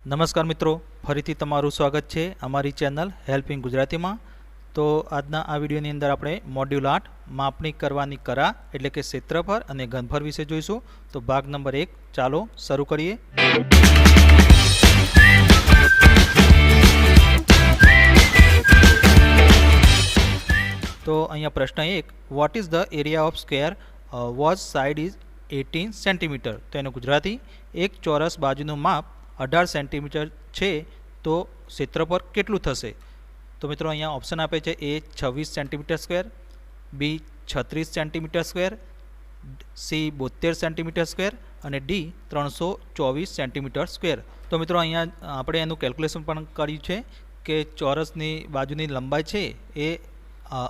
નમસ્કાર મિત્રો, ફરીથી તમારું સ્વાગત છે અમારી ચેનલ હેલ્પિંગ ગુજરાતીમાં। તો આજના આ વિડીયોની અંદર આપણે મોડ્યુલ 8 માપણી કરવાની કરા એટલે કે ક્ષેત્રફળ અને ઘનફળ વિશે જોઈશું। તો ભાગ નંબર 1 ચાલો શરૂ કરીએ। તો અહીંયા પ્રશ્ન 1, vote is the area of square was side is 18 centimetre. તો એનું ગુજરાતી, એક ચોરસ બાજુનું માપ 18 સેન્ટીમીટર છે તો ક્ષેત્રફળ કેટલું થશે। તો મિત્રો અહીંયા ઓપ્શન આપે છે એ 26 સેન્ટીમીટર સ્ક્વેર, બી 36 centimetre square, C 72 centimetre square અને ડી 324 સેન્ટીમીટર સ્ક્વેર। તો મિત્રો અહીંયા આપણે એનું કેલ્ક્યુલેશન પણ કર્યું છે કે ચોરસની બાજુની લંબાઈ છે એ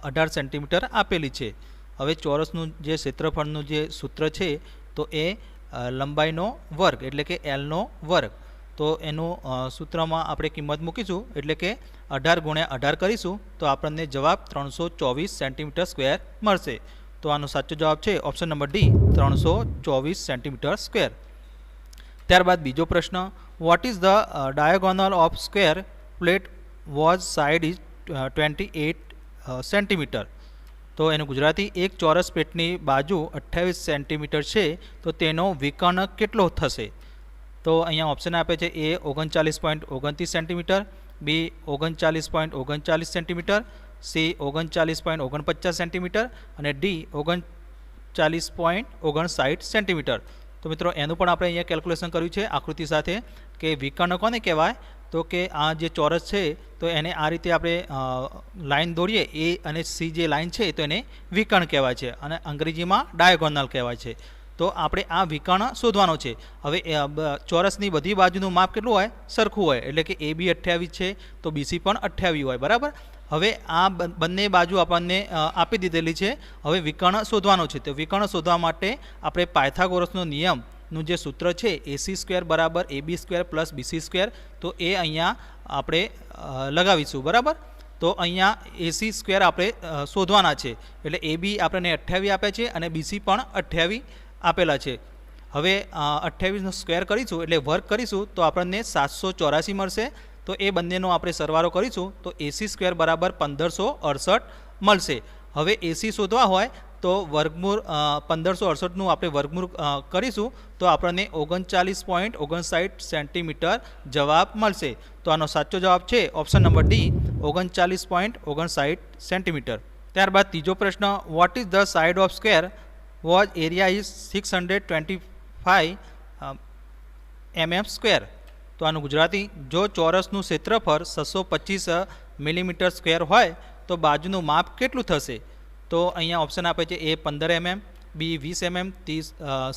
18 સેન્ટીમીટર આપેલી છે। હવે ચોરસનું જે ક્ષેત્રફળનું જે સૂત્ર છે તો એ લંબાઈનો વર્ગ એટલે કે એલનો વર્ગ। તો એનું સૂત્રમાં આપણે કિંમત મૂકીશું એટલે કે 18 ગુણ્યા 18 કરીશું તો આપણને જવાબ 324 સેન્ટીમીટર સ્ક્વેર મળશે। તો આનો સાચો જવાબ છે option number D, 324 centimetre square. ત્યારબાદ બીજો પ્રશ્ન, what is the diagonal of square plate was side is 28 centimetre. તો એનું ગુજરાતી, એક ચોરસ પ્લેટની બાજુ 28 સેન્ટીમીટર છે તો તેનો વિકર્ણ કેટલો થશે। તો અહીંયા ઓપ્શન આપે છે એ 39.29 સેન્ટીમીટર, બી 39.39 સેન્ટીમીટર, સી 39.49 સેન્ટીમીટર અને ડી 39.59 સેન્ટીમીટર। તો મિત્રો એનું પણ આપણે અહીંયા કેલ્ક્યુલેશન કર્યું છે આકૃતિ સાથે કે વિકર્ણ કોને કહેવાય। તો કે આ જે ચોરસ છે તો એને આ રીતે આપણે લાઈન દોરીએ, એ અને સી જે લાઈન છે તો એને વિકર્ણ કહેવાય છે અને અંગ્રેજીમાં ડાયાગોનલ કહેવાય છે। તો આપણે આ વિકર્ણ શોધવાનો છે। હવે ચોરસની બધી બાજુનું માપ કેટલું હોય, સરખું હોય, એટલે કે એ બી 28 છે તો બીસી પણ 28 હોય, બરાબર। હવે આ બંને બાજુ આપણને આપી દીધેલી છે, હવે વિકર્ણ શોધવાનો છે। તો વિકર્ણ શોધવા માટે આપણે પાયથાગોરસનો નિયમનું જે સૂત્ર છે AC સ્ક્વેર બરાબર AB square plus BC square, તો એ અહીંયા આપણે લગાવીશું, બરાબર। તો અહીંયા AC સ્ક્વેર આપણે શોધવાના છે એટલે AB આપણને 28 આપે છે અને BC પણ 28 આપેલા છે। હવે 28નો સ્ક્વેર કરીશું એટલે વર્ગ કરીશું તો આપણને 784 મળશે। તો એ બંનેનો આપણે સરવાળો કરીશું તો AC સ્ક્વેર બરાબર 1568 મળશે। હવે AC શોધવા હોય તો વર્ગમૂળ 1568નું આપણે વર્ગમૂળ કરીશું તો આપણને 39.59 સેન્ટીમીટર જવાબ મળશે। તો આનો સાચો જવાબ છે ઓપ્શન નંબર ડી, 39.59 સેન્ટીમીટર। ત્યારબાદ ત્રીજો પ્રશ્ન, what is the side of square was area is 625 mm square. તો આનું ગુજરાતી, જો ચોરસનું ક્ષેત્રફળ 625 મિલીમીટર સ્ક્વેર હોય તો બાજુનું માપ કેટલું થશે। તો અહીંયા ઓપ્શન આપે છે એ 15 mm, બી 20 mm,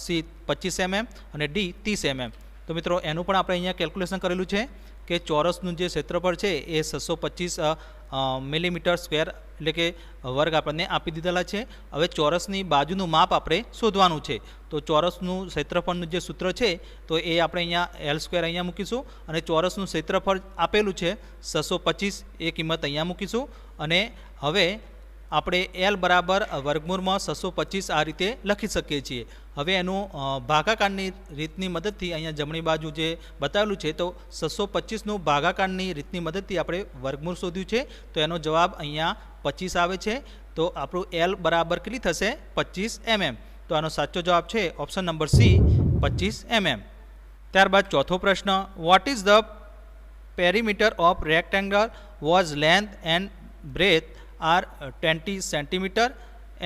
સી 25 mm અને ડી 30 mm। તો મિત્રો એનું પણ આપણે અહીંયા કેલ્ક્યુલેશન કરેલું છે કે ચોરસનું જે ક્ષેત્રફળ છે એ 625 મિલીમીટર સ્ક્વેર એટલે કે વર્ગ આપણને આપી દીધેલા છે। હવે ચોરસની બાજુનું માપ આપણે શોધવાનું છે। તો ચોરસનું ક્ષેત્રફળનું જે સૂત્ર છે તો એ આપણે અહીંયા એલ સ્ક્વેર અહીંયા મૂકીશું અને ચોરસનું ક્ષેત્રફળ આપેલું છે 625, એ કિંમત અહીંયા મૂકીશું અને હવે આપણે એલ બરાબર વર્ગમૂળમાં 625 આ રીતે લખી શકીએ છીએ। હવે એનું ભાગાકારની રીતની મદદથી અહીંયા જમણી બાજુ જે બતાવેલું છે તો 625નું ભાગાકારની રીતની મદદથી આપણે વર્ગમૂળ શોધ્યું છે તો એનો જવાબ અહીંયા 25 આવે છે। તો આપણું એલ બરાબર કેટલી થશે, 25 mm। તો આનો સાચો જવાબ છે ઓપ્શન નંબર સી, 25 mm। ત્યારબાદ ચોથો પ્રશ્ન, what is the perimeter of rectangle was length and breadth are 20 centimetre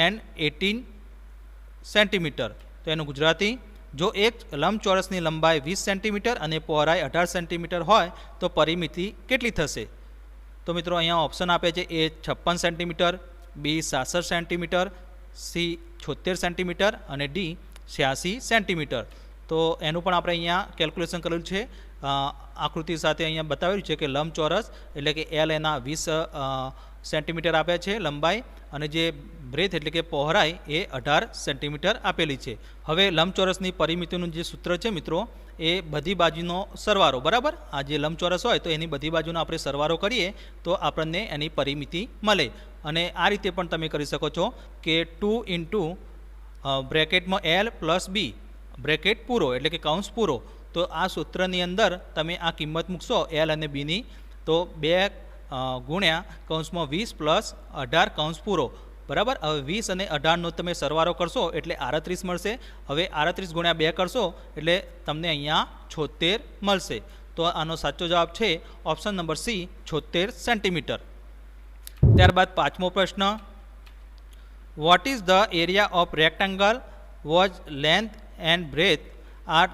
and 18 centimetre. તો એનું ગુજરાતી, જો એક લંબચોરસની લંબાઈ 20 સેન્ટીમીટર અને પહોળાઈ 18 સેન્ટીમીટર હોય તો પરિમિતિ કેટલી થશે। તો મિત્રો અહીંયા ઓપ્શન આપે છે એ 56 સેન્ટીમીટર, બી 66 સેન્ટીમીટર, સી 76 સેન્ટીમીટર અને ડી 86 સેન્ટીમીટર। તો એનું પણ આપણે અહીંયા કેલ્ક્યુલેશન કરેલું છે, આકૃતિ સાથે અહીંયા બતાવેલું છે કે લંબચોરસ એટલે કે એલ એના 20 સેન્ટીમીટર આપ્યા છે લંબાઈ અને જે બ્રેથ એટલે કે પહોળાઈ એ 18 સેન્ટીમીટર આપેલી છે। હવે લંબચોરસની પરિમિતિનું જે સૂત્ર છે મિત્રો એ બધી બાજુનો સરવાળો, બરાબર। આ જે લંબચોરસ હોય તો એની બધી બાજુનો આપણે સરવાળો કરીએ તો આપણને એની પરિમિતિ મળે અને આ રીતે પણ તમે કરી શકો છો કે 2 × બ્રેકેટમાં એલ પ્લસ બી બ્રેકેટ પૂરો એટલે કે કૌંસ પૂરો તો આ સૂત્રની અંદર તમે આ કિંમત મૂકશો એલ અને બીની, તો 2 ગુણ્યા કૌંસમાં 20 પ્લસ 18 કૌંસ પૂરો, બરાબર. હવે 20 અને 18નો તમે સરવાળો કરશો એટલે 38 મળશે. હવે 38 ગુણ્યા 2 કરશો એટલે તમને અહીંયા 76 મળશે. તો આનો સાચો જવાબ છે ઓપ્શન નંબર સી, 76 સેન્ટીમીટર. ત્યારબાદ પાંચમો પ્રશ્ન, what is the area of rectangle was length and breadth are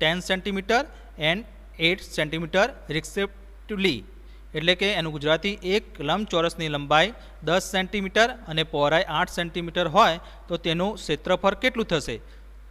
10 centimetre and 8 centimetre respectively. એટલે કે એનું ગુજરાતી, એક લંબચોરસની લંબાઈ 10 સેન્ટીમીટર અને પહોળાઈ 8 સેન્ટીમીટર હોય તો તેનું ક્ષેત્રફળ કેટલું થશે?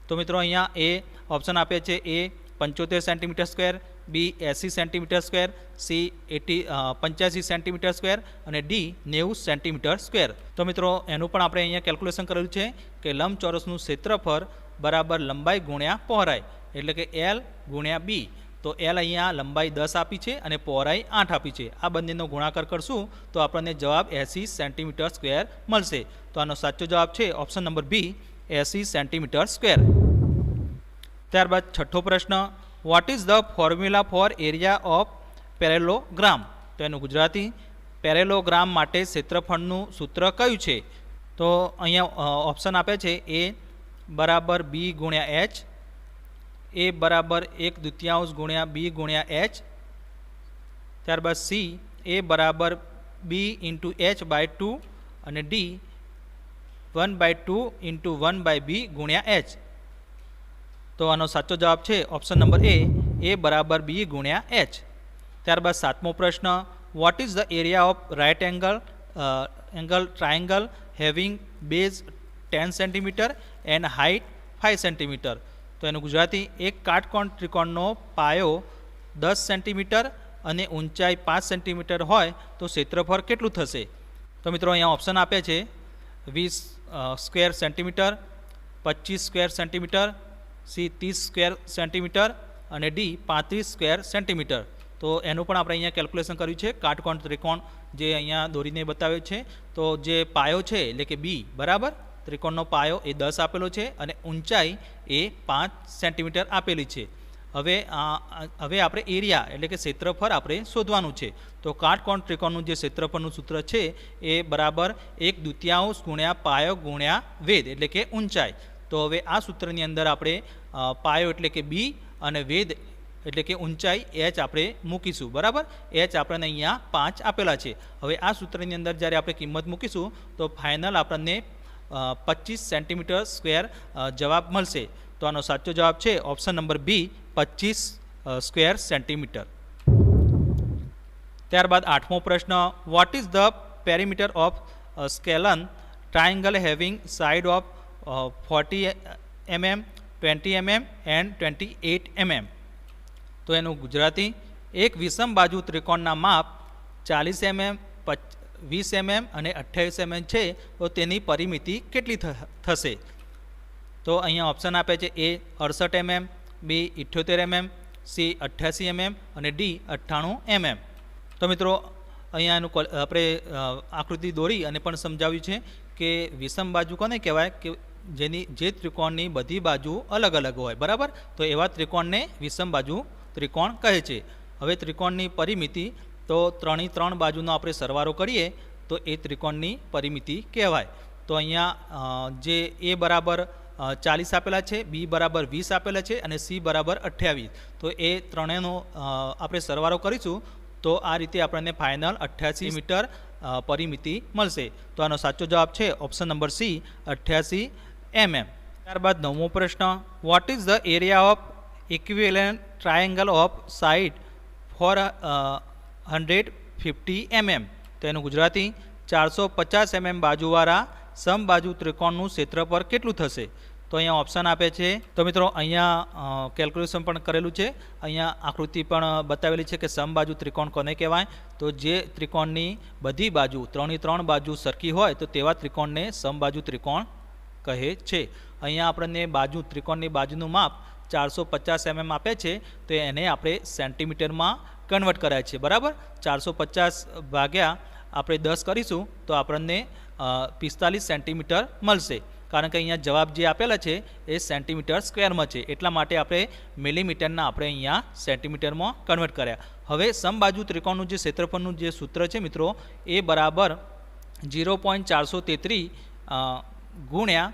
તો મિત્રો અહીંયા એ ઓપ્શન આપે છે, એ 75 સેન્ટીમીટર સ્ક્વેર, બી 80 centimetre square, C 85 centimetre square અને ડી 90 સેન્ટીમીટર સ્ક્વેર. તો મિત્રો એનું પણ આપણે અહીંયા કેલ્ક્યુલેશન કરેલું છે કે લંબચોરસનું ક્ષેત્રફળ બરાબર લંબાઈ ગુણ્યા પહોળાઈ, એટલે કે એલ ગુણ્યા બી. તો એલ અહીંયા લંબાઈ 10 આપી છે અને પહોળાઈ 8 આપી છે. આ બંનેનો ગુણાકાર કરશું તો આપણને જવાબ 80 સેન્ટીમીટર સ્ક્વેર મળશે. તો આનો સાચો જવાબ છે option number B, 80 centimetre square. ત્યારબાદ છઠ્ઠો પ્રશ્ન, what is the formula for area of parallelogram? તો એનું ગુજરાતી, પેરેલોગ્રામ માટે ક્ષેત્રફળનું સૂત્ર કયું છે? તો અહીંયા ઓપ્શન આપે છે, એ બરાબર બી ગુણ્યા એચ, એ બરાબર 1/2 ગુણ્યા બી ગુણ્યા એચ, ત્યારબાદ સી એ બરાબર બી ઇન્ટુ એચ બાય 2 અને ડી 1/2 ઇન્ટુ 1/બી ગુણ્યા એચ. તો આનો સાચો જવાબ છે ઓપ્શન નંબર એ બરાબર બી ગુણ્યા એચ. ત્યારબાદ સાતમો પ્રશ્ન, what is the area of right angle triangle having base 10 centimetre and height 5 centimetre? તો એનું ગુજરાતી, એક કાટકોણ ત્રિકોણનો પાયો 10 સેન્ટીમીટર અને ઊંચાઈ 5 સેન્ટીમીટર હોય તો ક્ષેત્રફળ કેટલું થશે? તો મિત્રો અહીંયા ઓપ્શન આપે છે, 20 square centimetre, 25 square centimetre, C 30 square centimetre અને ડી 35 સ્ક્વેર સેન્ટીમીટર. તો એનું પણ આપણે અહીંયા કેલ્ક્યુલેશન કર્યું છે. કાટકોણ ત્રિકોણ જે અહીંયા દોરીને બતાવ્યો છે, તો જે પાયો છે એટલે કે બી બરાબર, ત્રિકોણનો પાયો એ 10 આપેલો છે અને ઊંચાઈ એ 5 સેન્ટીમીટર આપેલી છે. હવે આપણે એરિયા એટલે કે ક્ષેત્રફળ આપણે શોધવાનું છે. તો કાટકોણ ત્રિકોણનું જે ક્ષેત્રફળનું સૂત્ર છે એ બરાબર 1/2 ગુણ્યા પાયો ગુણ્યા વેધ એટલે કે ઊંચાઈ. તો હવે આ સૂત્રની અંદર આપણે પાયો એટલે કે બી અને વેધ એટલે કે ઊંચાઈ એચ આપણે મૂકીશું, બરાબર. એચ આપણને અહીંયા 5 આપેલા છે. હવે આ સૂત્રની અંદર જ્યારે આપણે કિંમત મૂકીશું તો ફાઇનલ આપણને 25 સેન્ટીમીટર સ્ક્વેર જવાબ મળશે. તો આનો સાચો જવાબ છે option number B, 25 square centimetre. ત્યારબાદ આઠમો પ્રશ્ન, what is the perimeter of scalene triangle having side of 40 mm, 20 mm and 28 mm? તો એનું ગુજરાતી, એક વિષમ બાજુ ત્રિકોણના માપ 40 mm, 20 mm અને 28 mm છે તો તેની પરિમિતિ કેટલી થશે? તો અહીંયા ઓપ્શન આપે છે, એ 68 mm, બી 78 mm, સી 88 mm અને ડી 98 mm. તો મિત્રો અહીંયા એનું આપણે આકૃતિ દોરી અને પણ સમજાવ્યું છે કે વિષમ બાજુ કોને કહેવાય? કે જે ત્રિકોણની બધી બાજુ અલગ અલગ હોય, બરાબર. તો એવા ત્રિકોણને વિષમ બાજુ ત્રિકોણ કહે છે. હવે ત્રિકોણની પરિમિતિ તો 3 બાજુનો આપણે સરવાળો કરીએ તો એ ત્રિકોણની પરિમિતિ કહેવાય. તો અહીંયા જે એ બરાબર 40 આપેલા છે, બી બરાબર 20 આપેલા છે અને સી બરાબર 28. તો એ ત્રણેયનો આપણે સરવાળો કરીશું તો આ રીતે આપણને ફાઇનલ 88 મીટર પરિમિતિ મળશે. તો આનો સાચો જવાબ છે ઓપ્શન નંબર સી, 88 mm. ત્યારબાદ નવમો પ્રશ્ન, what is the area of equivalent triangle off side 450 mm? તો એનું ગુજરાતી, 450 mm બાજુવાળા સમબાજુ ત્રિકોણનું ક્ષેત્રફળ કેટલું થશે? તો અહીંયા ઓપ્શન આપે છે. તો મિત્રો અહીંયા કેલ્ક્યુલેશન પણ કરેલું છે. અહીંયા આકૃતિ પણ બતાવેલી છે કે સમબાજુ ત્રિકોણ કોને કહેવાય? તો જે ત્રિકોણની બધી બાજુ 3 બાજુ સરખી હોય તો તેવા ત્રિકોણને સમબાજુ ત્રિકોણ કહે છે. અહીંયા આપણને ત્રિકોણની બાજુનું માપ 450 mm આપે છે તો એને આપણે સેન્ટીમીટરમાં કન્વર્ટ કરાય છે, બરાબર. 450 ભાગ્યા આપણે 10 કરીશું તો આપણને 45 સેન્ટીમીટર મળશે. कारण के अहींया जवाब जे आपेला छे ए सेंटीमीटर स्क्वेर में छे એટલા માટે આપણે મિલીમીટરના આપણે અહીંયા સેન્ટીમીટરમાં કન્વર્ટ કર્યા। હવે સમબાજુ ત્રિકોણનું જે ક્ષેત્રફળનું જે સૂત્ર છે મિત્રો એ બરાબર 0.433 ગુણ્યા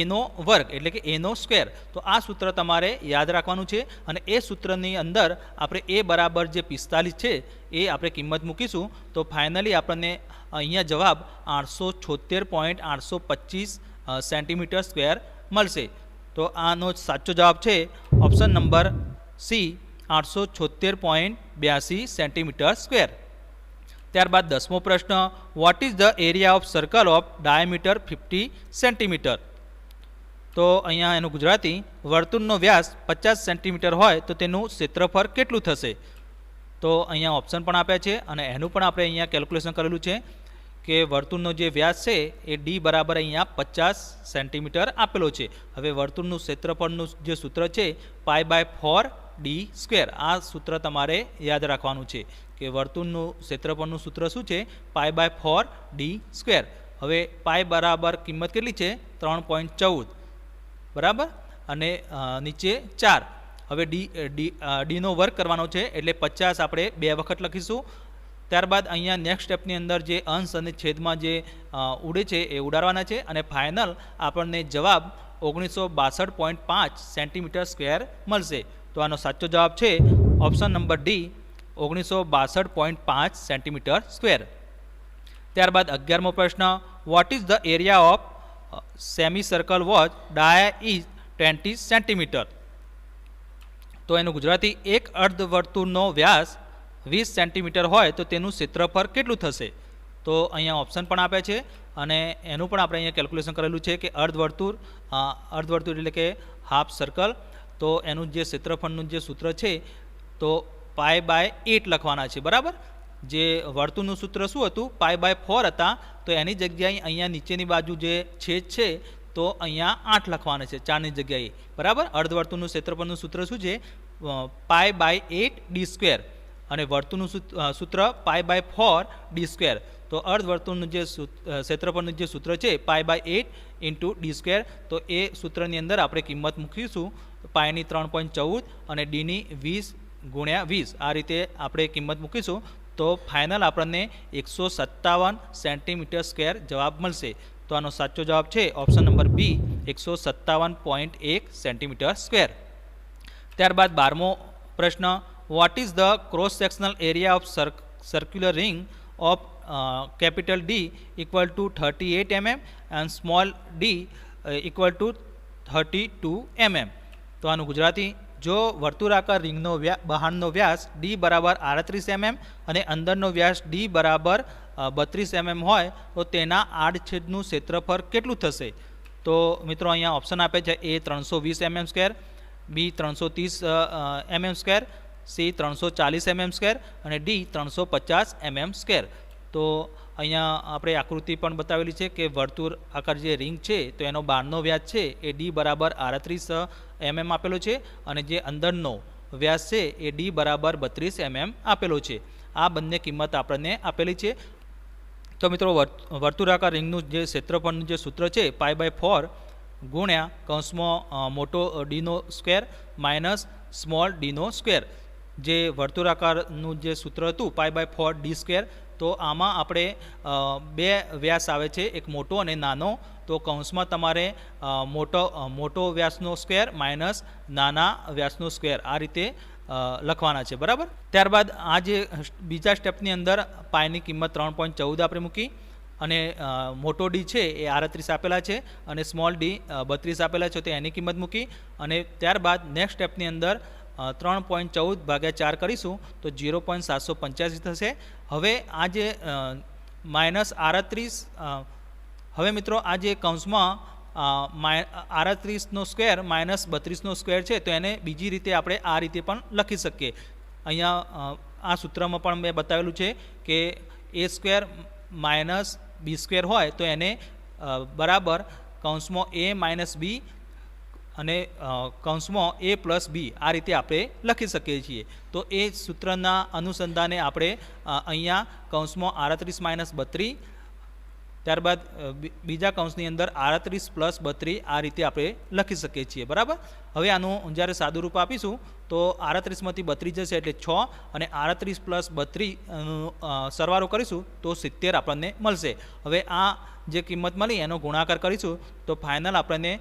એનો વર્ગ એટલે કે એનો સ્ક્વેર। તો આ સૂત્ર તમારે યાદ રાખવાનું છે અને એ સૂત્રની અંદર આપણે એ બરાબર જે 45 છે એ આપણે કિંમત મૂકીશું તો ફાઇનલી આપણને અહીંયા જવાબ 876.825 સેન્ટીમીટર સ્ક્વેર મળશે। તો આનો સાચો જવાબ છે option number C 876.82 centimetre square. ત્યારબાદ 10મો પ્રશ્ન, what is the area of circle of diameter 50 centimetre. તો અહીંયા એનું ગુજરાતી, વર્તુળનો વ્યાસ 50 સેન્ટીમીટર હોય તો તેનું ક્ષેત્રફળ કેટલું થશે। તો અહીંયા ઓપ્શન પણ આપ્યા છે અને એનું પણ આપણે અહીંયા કેલ્ક્યુલેશન કરેલું છે કે વર્તુળનો જે વ્યાસ છે એ ડી બરાબર અહીંયા 50 સેન્ટીમીટર આપેલો છે। હવે વર્તુળનું ક્ષેત્રફળનું જે સૂત્ર છે π/4 ડી સ્ક્વેર, આ સૂત્ર તમારે યાદ રાખવાનું છે કે વર્તુળનું ક્ષેત્રફળનું સૂત્ર શું છે π/4 ડી સ્ક્વેર। હવે પાઈ બરાબર કિંમત કેટલી છે 3.14 બરાબર અને નીચે 4। હવે ડીનો વર્ગ કરવાનો છે એટલે 50 આપણે 2 વખત લખીશું। ત્યારબાદ અહીંયા નેક્સ્ટ સ્ટેપની અંદર જે અંશ અને છેદમાં જે ઉડે છે એ ઉડાડવાના છે અને ફાઇનલ આપણને જવાબ 1962.5 સેન્ટીમીટર સ્ક્વેર મળશે। તો આનો સાચો જવાબ છે option number D 1962.5 centimetre square. ત્યારબાદ 11મો પ્રશ્ન, what is the area of semi circle watch Daya is 20 centimetre. તો એનું ગુજરાતી, એક અર્ધવર્તુળનો વ્યાસ 20 સેન્ટીમીટર હોય તો તેનું ક્ષેત્રફળ કેટલું થશે। તો અહીંયા ઓપ્શન પણ આપ્યા છે અને એનું પણ આપણે અહીંયા કેલ્ક્યુલેશન કરેલું છે કે અર્ધવર્તુળ એટલે કે હાફ સર્કલ, તો એનું જે ક્ષેત્રફળનું જે સૂત્ર છે તો π/8 લખવાના છે બરાબર। જે વર્તુળનું સૂત્ર શું હતું π/4 હતા તો એની જગ્યાએ અહીંયા નીચેની બાજુ જે છેદ છે તો અહીંયા 8 લખવાના છે 4ની જગ્યાએ બરાબર। અર્ધવર્તુળનું ક્ષેત્રફળનું સૂત્ર શું છે π/8 ડી સ્ક્વેર અને વર્તુળનું સૂત્ર π/4 ડી સ્ક્વેર। તો અર્ધવર્તુળનું જે ક્ષેત્રફળનું જે સૂત્ર છે π/8 ઇન્ટુ ડી સ્ક્વેર, તો એ સૂત્રની અંદર આપણે કિંમત મૂકીશું પાયની 3.14 અને ડીની 20 ગુણ્યા 20 આ રીતે આપણે કિંમત મૂકીશું તો ફાઇનલ આપણને 157 સેન્ટીમીટર સ્ક્વેર જવાબ મળશે। તો આનો સાચો જવાબ છે option number B 157.1 centimetre square. ત્યારબાદ 12મો પ્રશ્ન, what is the cross sectional area of circular ring of capital D equal to 38 mm and small D equal to 32 mm। તો આનું ગુજરાતી, જો વર્તુળાકાર રિંગનો બહારનો વ્યાસ ડી બરાબર 38 mm અને અંદરનો વ્યાસ ડી બરાબર 32 mm હોય તો તેના આડછેદનું ક્ષેત્રફળ કેટલું થશે। તો મિત્રો અહીંયા ઓપ્શન આપે છે એ 320 mm સ્ક્વેર, બી 330 mm square, C 340 mm square અને ડી 350 mm સ્ક્વેર। તો અહીંયા આપણે આકૃતિ પણ બતાવેલી છે કે વર્તુળ આકાર જે રિંગ છે તો એનો બહારનો વ્યાસ છે એ ડી બરાબર 38 mm આપેલો છે અને જે અંદરનો વ્યાસ છે એ ડી બરાબર 32 mm આપેલો છે। આ બંને કિંમત આપણને આપેલી છે। તો મિત્રો વર્તુળાકાર રિંગનું જે ક્ષેત્રફળનું જે સૂત્ર છે π/4 ગુણ્યા કૌંસમાં મોટો ડીનો સ્ક્વેર માઇનસ સ્મોલ ડીનો સ્ક્વેર। જે વર્તુળાકારનું જે સૂત્ર હતું π/4 ડી સ્ક્વેર, તો આમાં આપણે 2 વ્યાસ આવે છે, એક મોટો અને નાનો। તો કૌંસમાં તમારે મોટો વ્યાસનો સ્ક્વેર માઇનસ નાના વ્યાસનો સ્ક્વેર આ રીતે લખવાના છે બરાબર। ત્યારબાદ આ જે બીજા સ્ટેપની અંદર પાયની કિંમત 3.14 આપણે મૂકી અને મોટો ડી છે એ 38 આપેલા છે અને સ્મોલ ડી 32 આપેલા છે તો એની કિંમત મૂકી અને ત્યારબાદ નેક્સ્ટ સ્ટેપની અંદર 3.14 ભાગ્યા 4 કરીશું તો 0.785 થશે। હવે આ જે -38, હવે મિત્રો આ જે કૌંસમાં 38નો સ્ક્વેર માઇનસ 32નો સ્ક્વેર છે તો એને બીજી રીતે આપણે આ રીતે પણ લખી શકીએ। અહીંયા આ સૂત્રમાં પણ મેં બતાવેલું છે કે એ સ્ક્વેર માઇનસ બી સ્ક્વેર હોય તો એને બરાબર કૌંસમાં એ માઇનસ બી અને કૌંસમાં એ પ્લસ બી આ રીતે આપણે લખી શકીએ છીએ। તો એ સૂત્રના અનુસંધાને આપણે અહીંયા કૌંસમાં 38 - 32 ત્યારબાદ બીજા કૌંસની અંદર 38 + 32 આ રીતે આપણે લખી શકીએ છીએ, બરાબર. હવે આનું જ્યારે સાદું રૂપ આપીશું તો 38માંથી 32 જશે એટલે 6 અને 38 + 32 સરવાળો કરીશું તો 70 આપણને મળશે. હવે આ જે કિંમત મળી એનો ગુણાકાર કરીશું તો ફાઇનલ આપણને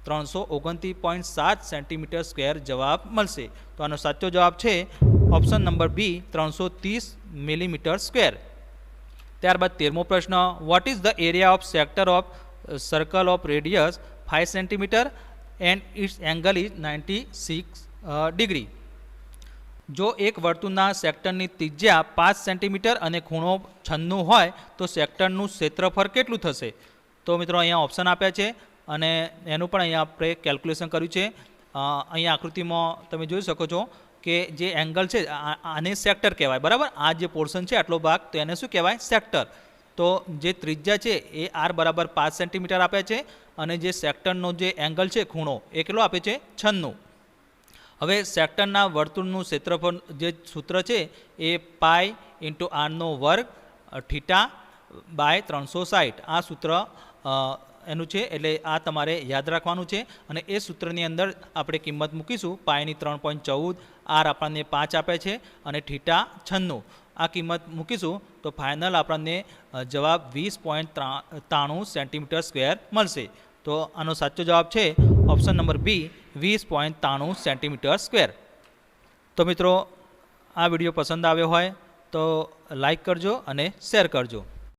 329.7 સેન્ટીમીટર સ્ક્વેર જવાબ મળશે. તો આનો સાચો જવાબ છે option number B 330 millimetre square. ત્યારબાદ 13મો પ્રશ્ન, what is the area of sector of circle of radius 5 centimetre and its angle is 96 degree. જો એક વર્તુળના સેક્ટરની ત્રિજ્યા 5 સેન્ટીમીટર અને ખૂણો 96 હોય તો સેક્ટરનું ક્ષેત્રફળ કેટલું થશે? તો મિત્રો અહીંયા ઓપ્શન આપ્યા છે અને એનું પણ અહીંયા આપણે કેલ્ક્યુલેશન કર્યું છે. અહીંયા આકૃતિમાં તમે જોઈ શકો છો કે જે એંગલ છે આને સેક્ટર કહેવાય, બરાબર. આ જે પોર્શન છે આટલો ભાગ તો એને શું કહેવાય? સેક્ટર. તો જે ત્રિજ્યા છે એ r બરાબર 5 સેન્ટીમીટર આપે છે અને જે સેક્ટરનો જે એંગલ છે ખૂણો એ કેટલો આપે છે? 96. હવે સેક્ટરના વર્તુળનું ક્ષેત્રફળ જે સૂત્ર છે એ પાઈ × r² θ/360 આ સૂત્ર એનું છે, એટલે આ તમારે યાદ રાખવાનું છે. અને એ સૂત્રની અંદર આપણે કિંમત મૂકીશું. પાઈની 3.14, r આપણને 5 આપે છે અને θ 96 આ કિંમત મૂકીશું તો ફાઇનલ આપણને જવાબ 20.93 સેન્ટીમીટર સ્ક્વેર મળશે. તો આનો સાચો જવાબ છે option number B 20.93 centimetre square. તો મિત્રો આ વિડીયો પસંદ આવ્યો હોય તો લાઈક કરજો અને શેર કરજો.